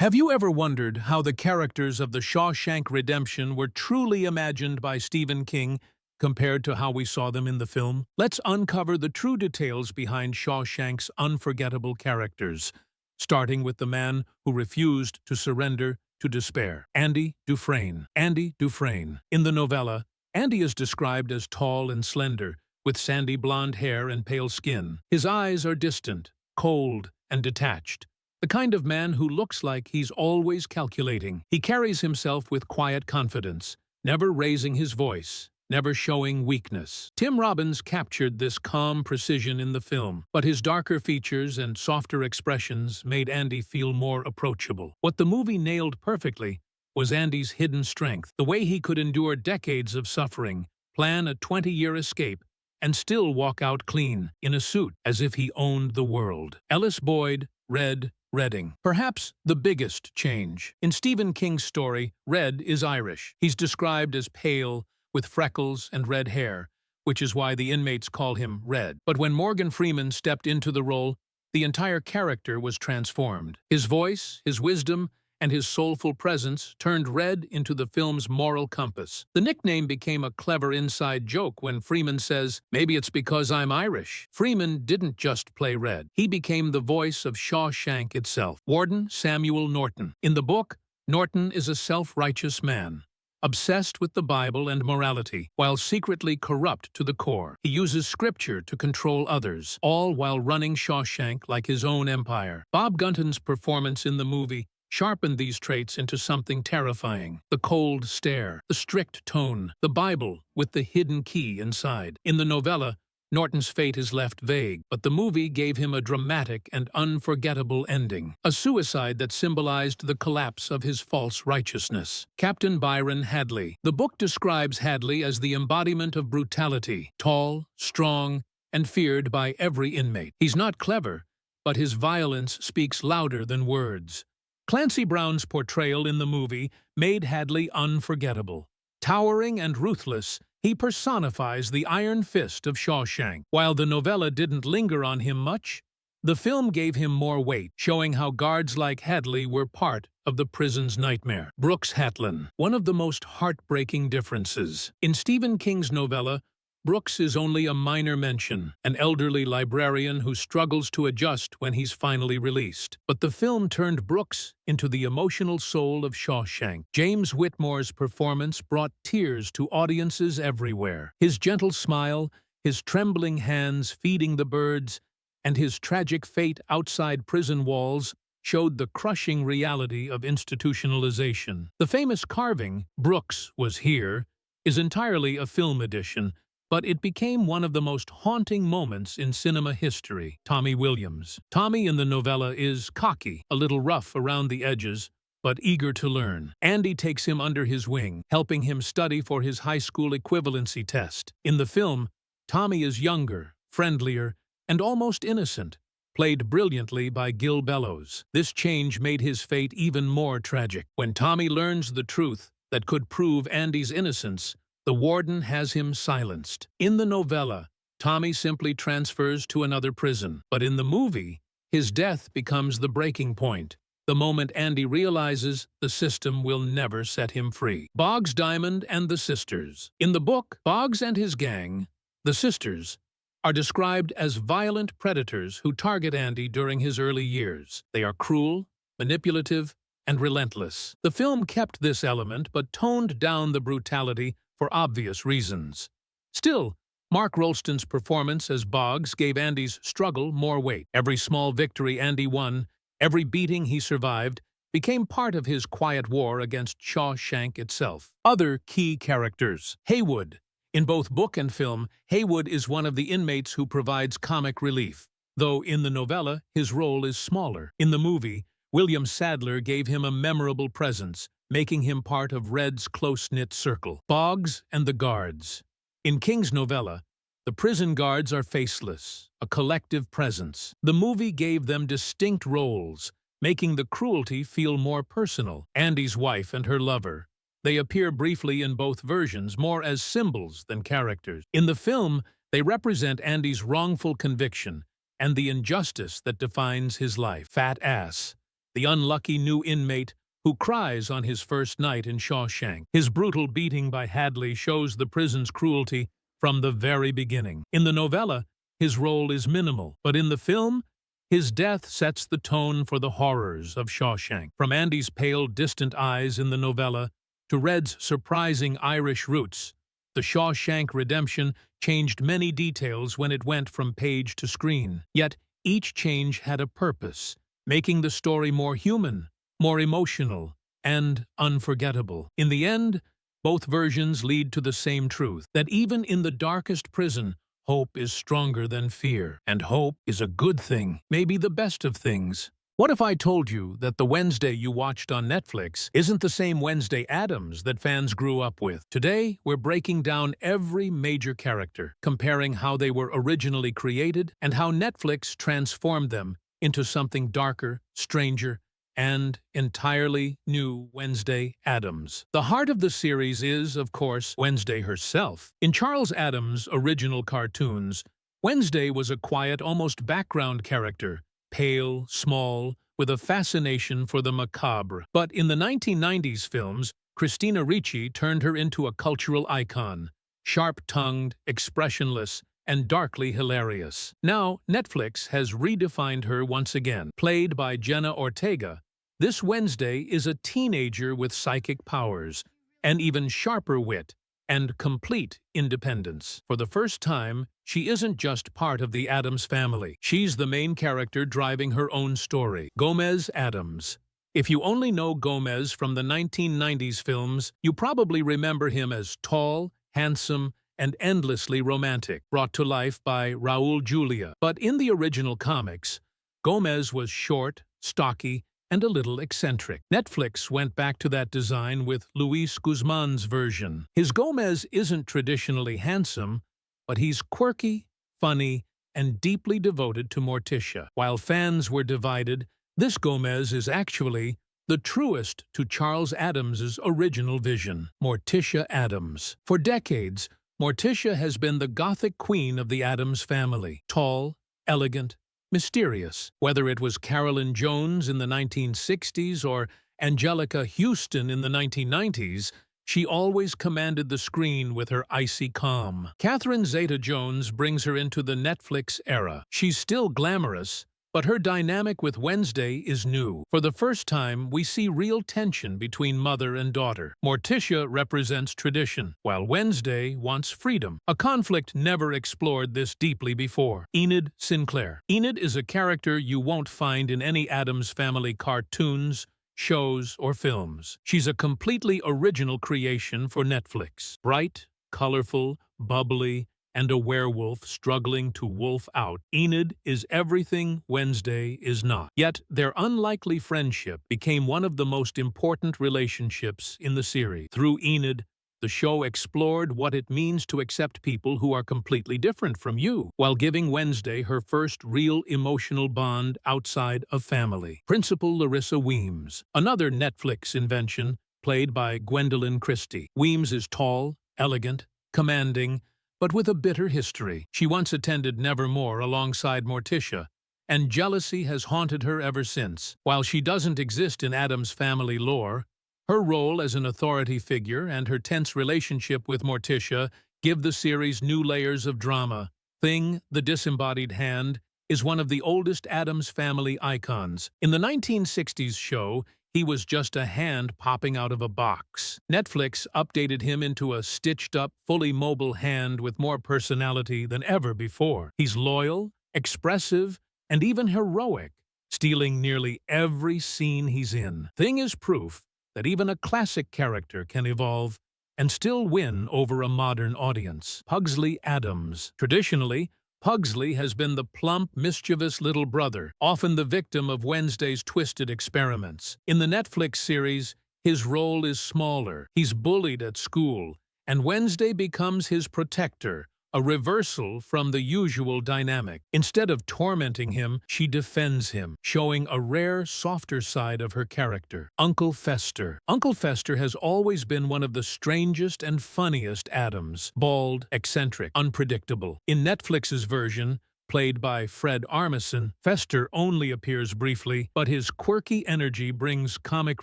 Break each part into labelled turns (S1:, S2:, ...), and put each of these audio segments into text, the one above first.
S1: Have you ever wondered how the characters of the Shawshank Redemption were truly imagined by Stephen King compared to how we saw them in the film? Let's uncover the true details behind Shawshank's unforgettable characters, starting with the man who refused to surrender to despair, Andy Dufresne. Andy Dufresne. In the novella, Andy is described as tall and slender, with sandy blonde hair and pale skin. His eyes are distant, cold, and detached. The kind of man who looks like he's always calculating. He carries himself with quiet confidence, never raising his voice, never showing weakness. Tim Robbins captured this calm precision in the film, but his darker features and softer expressions made Andy feel more approachable. What the movie nailed perfectly was Andy's hidden strength, the way he could endure decades of suffering, plan a 20-year escape, and still walk out clean, in a suit, as if he owned the world. Ellis Boyd, Red Redding. Perhaps the biggest change. In Stephen King's story, Red is Irish. He's described as pale, with freckles and red hair, which is why the inmates call him Red. But when Morgan Freeman stepped into the role, the entire character was transformed. His voice, his wisdom, and his soulful presence turned Red into the film's moral compass. The nickname became a clever inside joke when Freeman says, "Maybe it's because I'm Irish." Freeman didn't just play Red. He became the voice of Shawshank itself. Warden Samuel Norton. In the book, Norton is a self-righteous man, obsessed with the Bible and morality, while secretly corrupt to the core. He uses scripture to control others, all while running Shawshank like his own empire. Bob Gunton's performance in the movie sharpened these traits into something terrifying. The cold stare, the strict tone, the Bible with the hidden key inside. In the novella, Norton's fate is left vague, but the movie gave him a dramatic and unforgettable ending, a suicide that symbolized the collapse of his false righteousness. Captain Hadley. The book describes Hadley as the embodiment of brutality, tall, strong, and feared by every inmate. He's not clever, but his violence speaks louder than words. Clancy Brown's portrayal in the movie made Hadley unforgettable. Towering and ruthless, he personifies the iron fist of Shawshank. While the novella didn't linger on him much, the film gave him more weight, showing how guards like Hadley were part of the prison's nightmare. Brooks Hatlin. One of the most heartbreaking differences. In Stephen King's novella, Brooks is only a minor mention, an elderly librarian who struggles to adjust when he's finally released. But the film turned Brooks into the emotional soul of Shawshank. James Whitmore's performance brought tears to audiences everywhere. His gentle smile, his trembling hands feeding the birds, and his tragic fate outside prison walls showed the crushing reality of institutionalization. The famous carving, "Brooks was here," is entirely a film edition, but it became one of the most haunting moments in cinema history. Tommy Williams. Tommy in the novella is cocky, a little rough around the edges, but eager to learn. Andy takes him under his wing, helping him study for his high school equivalency test. In the film, Tommy is younger, friendlier, and almost innocent, played brilliantly by Gil Bellows. This change made his fate even more tragic. When Tommy learns the truth that could prove Andy's innocence, the warden has him silenced. In the novella, Tommy simply transfers to another prison, but in the movie, his death becomes the breaking point, the moment Andy realizes the system will never set him free. Boggs Diamond and the Sisters. In the book, Boggs and his gang, the Sisters, are described as violent predators who target Andy during his early years. They are cruel, manipulative, and relentless. The film kept this element but toned down the brutality for obvious reasons. Still, Mark Rolston's performance as Boggs gave Andy's struggle more weight. Every small victory Andy won, every beating he survived, became part of his quiet war against Shawshank itself. Other key characters. Haywood. In both book and film, Haywood is one of the inmates who provides comic relief, though in the novella, his role is smaller. In the movie, William Sadler gave him a memorable presence, making him part of Red's close-knit circle. Boggs and the Guards. In King's novella, the prison guards are faceless, a collective presence. The movie gave them distinct roles, making the cruelty feel more personal. Andy's wife and her lover. They appear briefly in both versions, more as symbols than characters. In the film, they represent Andy's wrongful conviction and the injustice that defines his life. Fat Ass. the unlucky new inmate who cries on his first night in Shawshank. His brutal beating by Hadley shows the prison's cruelty from the very beginning. In the novella, his role is minimal, but in the film, his death sets the tone for the horrors of Shawshank. From Andy's pale, distant eyes in the novella to Red's surprising Irish roots, The Shawshank Redemption changed many details when it went from page to screen. Yet, each change had a purpose, making the story more human, more emotional, and unforgettable. In the end, both versions lead to the same truth, that even in the darkest prison, hope is stronger than fear. And hope is a good thing, maybe the best of things. What if I told you that the Wednesday you watched on Netflix isn't the same Wednesday Addams that fans grew up with? Today, we're breaking down every major character, comparing how they were originally created and how Netflix transformed them into something darker, stranger, and entirely new Wednesday Addams. The heart of the series is, of course, Wednesday herself. In Charles Addams' original cartoons, Wednesday was a quiet, almost background character, pale, small, with a fascination for the macabre. But in the 1990s films, Christina Ricci turned her into a cultural icon, sharp-tongued, expressionless, and darkly hilarious. Now, Netflix has redefined her once again. Played by Jenna Ortega, this Wednesday is a teenager with psychic powers, an even sharper wit, and complete independence. For the first time, she isn't just part of the Addams family. She's the main character driving her own story. Gomez Addams. If you only know Gomez from the 1990s films, you probably remember him as tall, handsome, and endlessly romantic, brought to life by Raul Julia. But in the original comics, Gomez was short, stocky, and a little eccentric. Netflix went back to that design with Luis Guzman's version. His Gomez isn't traditionally handsome, but he's quirky, funny, and deeply devoted to Morticia. While fans were divided, this Gomez is actually the truest to Charles Addams' original vision. Morticia Addams. For decades, Morticia has been the Gothic queen of the Addams family. Tall, elegant, mysterious. Whether it was Carolyn Jones in the 1960s or Angelica Houston in the 1990s, she always commanded the screen with her icy calm. Catherine Zeta-Jones brings her into the Netflix era. She's still glamorous, but her dynamic with Wednesday is new. For the first time, we see real tension between mother and daughter. Morticia represents tradition, while Wednesday wants freedom, a conflict never explored this deeply before. Enid Sinclair. Enid is a character you won't find in any Addams Family cartoons, shows, or films. She's a completely original creation for Netflix. Bright, colorful, bubbly, and a werewolf struggling to wolf out, Enid is everything Wednesday is not. Yet, their unlikely friendship became one of the most important relationships in the series. Through Enid, the show explored what it means to accept people who are completely different from you, while giving Wednesday her first real emotional bond outside of family. Principal Larissa Weems, another Netflix invention, played by Gwendolyn Christie. Weems is tall, elegant, commanding, but with a bitter history. She once attended Nevermore alongside Morticia, and jealousy has haunted her ever since. While she doesn't exist in Addams family lore, her role as an authority figure and her tense relationship with Morticia give the series new layers of drama. Thing, the disembodied hand, is one of the oldest Addams family icons. In the 1960s show, he was just a hand popping out of a box. Netflix updated him into a stitched-up, fully mobile hand with more personality than ever before. He's loyal, expressive, and even heroic, stealing nearly every scene he's in. Thing is proof that even a classic character can evolve and still win over a modern audience. Pugsley Addams. Traditionally, Pugsley has been the plump, mischievous little brother, often the victim of Wednesday's twisted experiments. In the Netflix series, his role is smaller. He's bullied at school, and Wednesday becomes his protector, a reversal from the usual dynamic. Instead of tormenting him, she defends him, showing a rare, softer side of her character. Uncle Fester. Uncle Fester has always been one of the strangest and funniest Addams. Bald, eccentric, unpredictable. In Netflix's version, played by Fred Armisen, Fester only appears briefly, but his quirky energy brings comic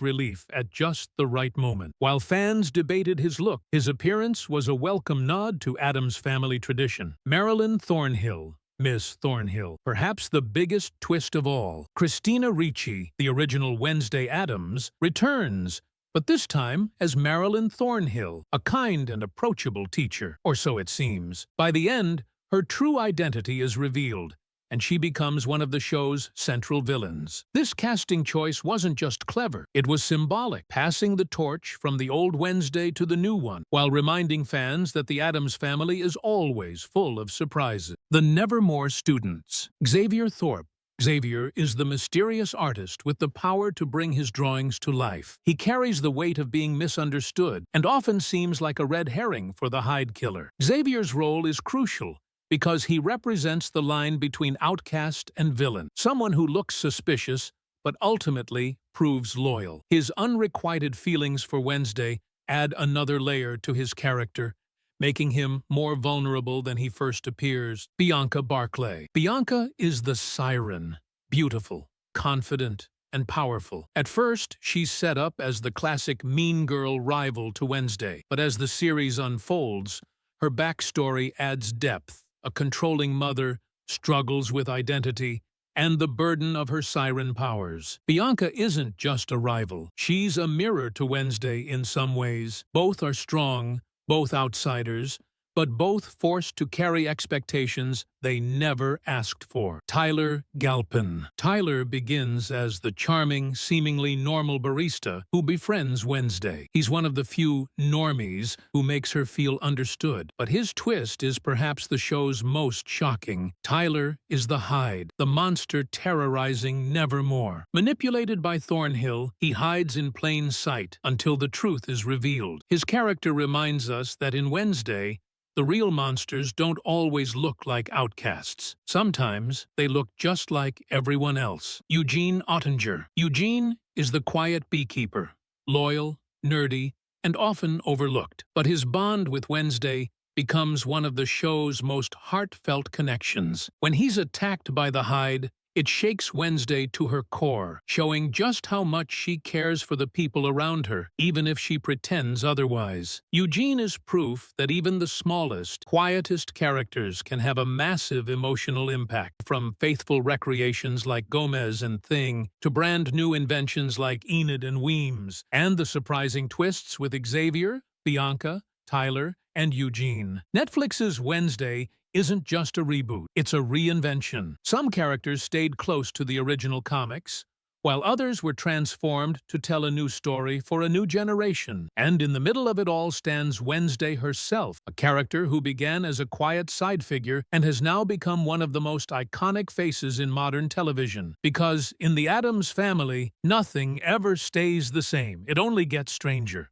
S1: relief at just the right moment. While fans debated his look, his appearance was a welcome nod to Addams family tradition. Marilyn Thornhill, Miss Thornhill, perhaps the biggest twist of all. Christina Ricci, the original Wednesday Addams, returns, but this time as Marilyn Thornhill, a kind and approachable teacher, or so it seems. By the end, her true identity is revealed, and she becomes one of the show's central villains. This casting choice wasn't just clever, it was symbolic, passing the torch from the old Wednesday to the new one, while reminding fans that the Addams family is always full of surprises. The Nevermore students. Xavier Thorpe. Xavier is the mysterious artist with the power to bring his drawings to life. He carries the weight of being misunderstood and often seems like a red herring for the Hyde killer. Xavier's role is crucial because he represents the line between outcast and villain, someone who looks suspicious but ultimately proves loyal. His unrequited feelings for Wednesday add another layer to his character, making him more vulnerable than he first appears. Bianca Barclay. Bianca is the siren, beautiful, confident, and powerful. At first, she's set up as the classic mean girl rival to Wednesday, but as the series unfolds, her backstory adds depth. A controlling mother struggles with identity and the burden of her siren powers. Bianca isn't just a rival. She's a mirror to Wednesday in some ways. Both are strong, both outsiders, but both forced to carry expectations they never asked for. Tyler Galpin. Tyler begins as the charming, seemingly normal barista who befriends Wednesday. He's one of the few normies who makes her feel understood. But his twist is perhaps the show's most shocking. Tyler is the Hyde, the monster terrorizing Nevermore. Manipulated by Thornhill, he hides in plain sight until the truth is revealed. His character reminds us that in Wednesday, the real monsters don't always look like outcasts. Sometimes they look just like everyone else. Eugene Ottinger. Eugene is the quiet beekeeper, loyal, nerdy, and often overlooked. But his bond with Wednesday becomes one of the show's most heartfelt connections. When he's attacked by the Hyde, it shakes Wednesday to her core, showing just how much she cares for the people around her, even if she pretends otherwise. Eugene is proof that even the smallest, quietest characters can have a massive emotional impact, from faithful recreations like Gomez and Thing to brand new inventions like Enid and Weems, and the surprising twists with Xavier, Bianca, Tyler, and Eugene. Netflix's Wednesday isn't just a reboot, it's a reinvention. Some characters stayed close to the original comics, while others were transformed to tell a new story for a new generation. And in the middle of it all stands Wednesday herself, a character who began as a quiet side figure and has now become one of the most iconic faces in modern television. Because in the Addams family, nothing ever stays the same. It only gets stranger.